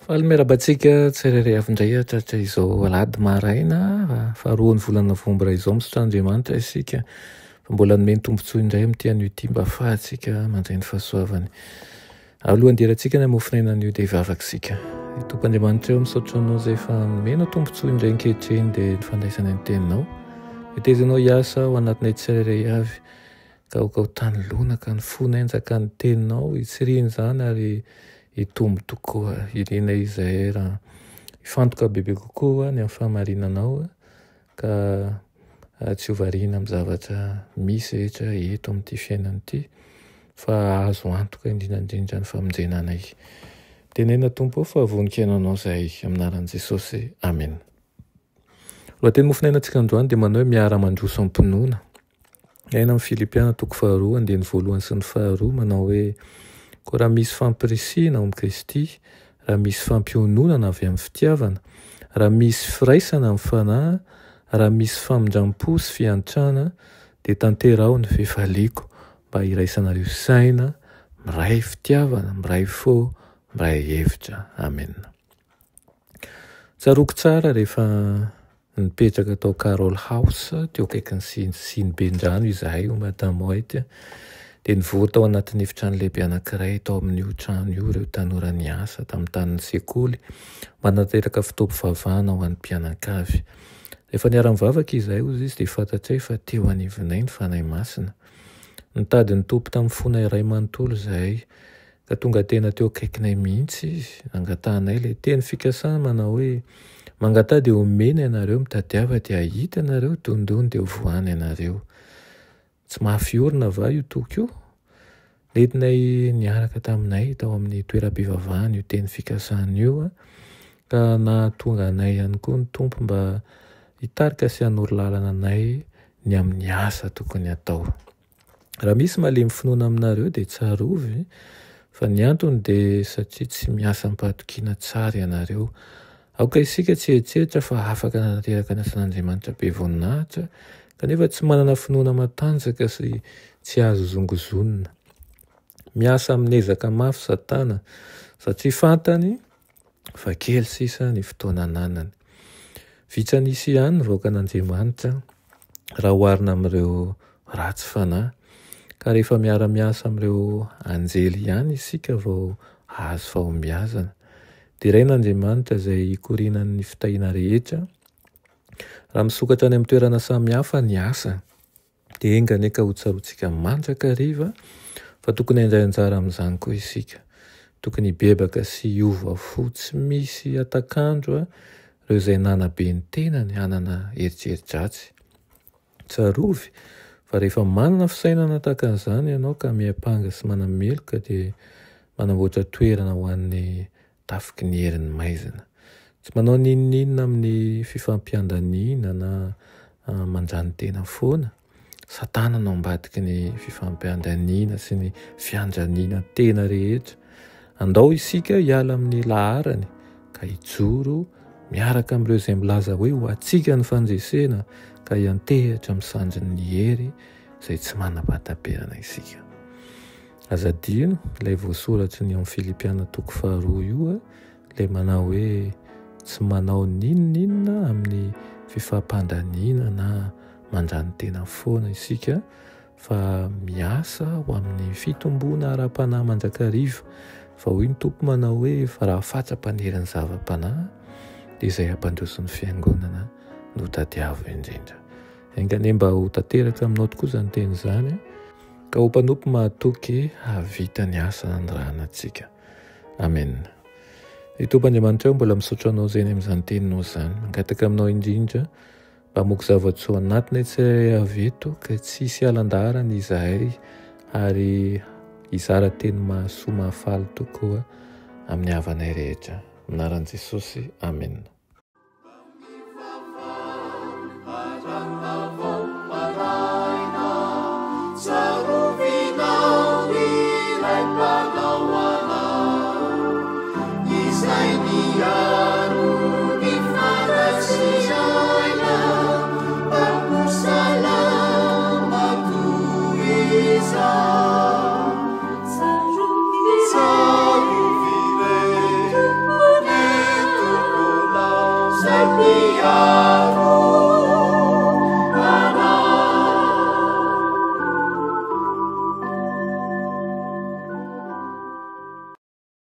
Alomerabantsika tsirairay avy indray atratra izao alady maraina faharoan'ny volana vombra izao misotraandriamanitra isika fa mbola nomeny tombontsoa indray amin'ity an'io ity mba ahafahantsika mandray ny fahasoavany. Alohan'ny deratsika ny hamofinaina an'io dia hivavaka isika. Tompoandriamanitra eo misaotra anao izay efa nomena tombontsoa indray ankehitriny dia ny fandraisana ny teninao. Itezinao hiasa ao anatinay tsirairay avy ka ho tany lona ka ny fona enjaka ny teninao hitsiriny izany ary hitombo tokoa. Irina izay raha ifantoka bebe kokoa ny amin'ny fahamarinanao ka tsy hovariana amin'ny zavatra misy rehetra eto amin'ity fiainana ity fa azo antoka indrindrandrindra ny famonjenanay. Tenena Tompo fa voninkainanao zahay amin'ny anaran'i Jesosy. Amen. Lohateny mofinainantsika androany dia manao hoe miara-mandroso am-pinoana. Aina amin'ny Filipiana 2:1 sy 2 manao hoe koa raha misy fampirisihana ao amin'ny Kristy, raha misy fampiononana avy amin'ny fitiavana, raha misy firaisana amin'ny fanahy, raha misy famindram-po sy fiantrana, dia tanterao ny fifaliako mba hiraisanareo saina, miray fitiavana, miray fo, miray hevitra. Amen. Tsaroako tsara rehefa nipetraka tao Carol House teo akaikin'ny Siny Bendrano izahay Madame White dia nivory tao anatin'ny efitrano lehibe anankiray tao amin'io trano io ireo tanora niasa tamin'ny tanin'ny sekoly mba nateraka fitaovam-bavahana ho an'ny mpianakavy. Rehefa niara-mivavaka izahay ozy izy dia fantatray fa teo anivonay ny fanahy masina. Nitady ny tompo tamin'ny fona iray manontolo izahay ka tonga tena teo akaikinay mihitsy izy angatahanay ilay teny fikasana manao hoe mangata dia omena ianareo, mitadiava dia ahita ianareo, dondony dia voany ianareo. Tsy mahafiorina va io toky io? Nentinay niaraka taminay tao amin'ny toeram-pivavahana io teny fikasana io ka nahatonga anay ihany koa ny tompo mba hitarika sy hanoro lalana anay ny amin'ny asa tokony atao. Raha misy malemy finoana aminareo dia tsarovy fa ny antony dia satria tsy miasa ampatokiana tsara ianareo. Aoka isika tsy eritseritra fa afaka nateraka ny asan'Andriamanitra be voninahitra kanefa tsy manana finoana matanjaka sy tsy azo zongozonina. Miasa amin'ezaka mafy Satana satria fantany fa kely sisa ny fotoana ananany. Vitsanisy ihany ny vahoakan'Andriamanitra raha oharina amin'ireo ratsy fanahy ka rehefa miara-miasa amin'ireo anjely ihany isika vao azo fahombiazana. Dia rain'Andriamanitra izay ikorinan'ny fitahiana rehetra. Raha misokatra any amin'ny toerana samihafa ny asa dia engany eka ho tsaroantsika mandraka hariva fa tokony handray anjara amin'izany koa isika. Tokony hibebaka sy hiova fo tsy misy atakandro ireo izay nanabe ny tenany hanana eritreri-dratsy. Tsarovy fa rehefa manana fisainana tahaka an'izany ianao ka miampanga sy manameloka dia manamboatra toerana ho an'ny tafiky ny herin'ny maizina. Tsy manao ninninina amin'ny fifampiandaniana na mandrany tena foana. Satana no ambadiky ny fifampiandaniana sy ny fiandraniana tena rehetra. Andao isika hiala amin'ny laharany ka hijoro miaraka amin'ireo izay milaza hoe ho atsika ny fanjesena ka hiantehatra misandriny ny hery izay tsy manam-pahataperana isika. Azadino ilay voasoratra ny amin'ny Filipiana 2:2 io ilay manao hoe tsy manao ninninina amin'ny fifampandaniana na mandrany tena foana isika fa miasa ho amin'ny fitomboana ara-panahy mandrakariva. Fa hoy ny tompo manao hoe fa raha fatsa-panery ny zava-panahy dia izay hampandroso ny fiangonana no tadiavo indrindra. Engany mba ho tanteraka aminao tokoa izany teny izany ka ho mpanompo mahatoky havita ny asa nandrahana antsika. Amen. Ny Tompoandriamanitra mbola misaotra anao izay amin'izany teninao izany. Mangataka aminao indrindra mba hamoaka zava-tsoa anatinay tsirairay avy eto ka tsy hisy alan-daharana izahay ary hizara teny mahasoa mahafaly tokoa amin'ny havanay rehetra. Amin'ny anaran'i Jesosy. Amen. Izay miaro ny farasiay Maria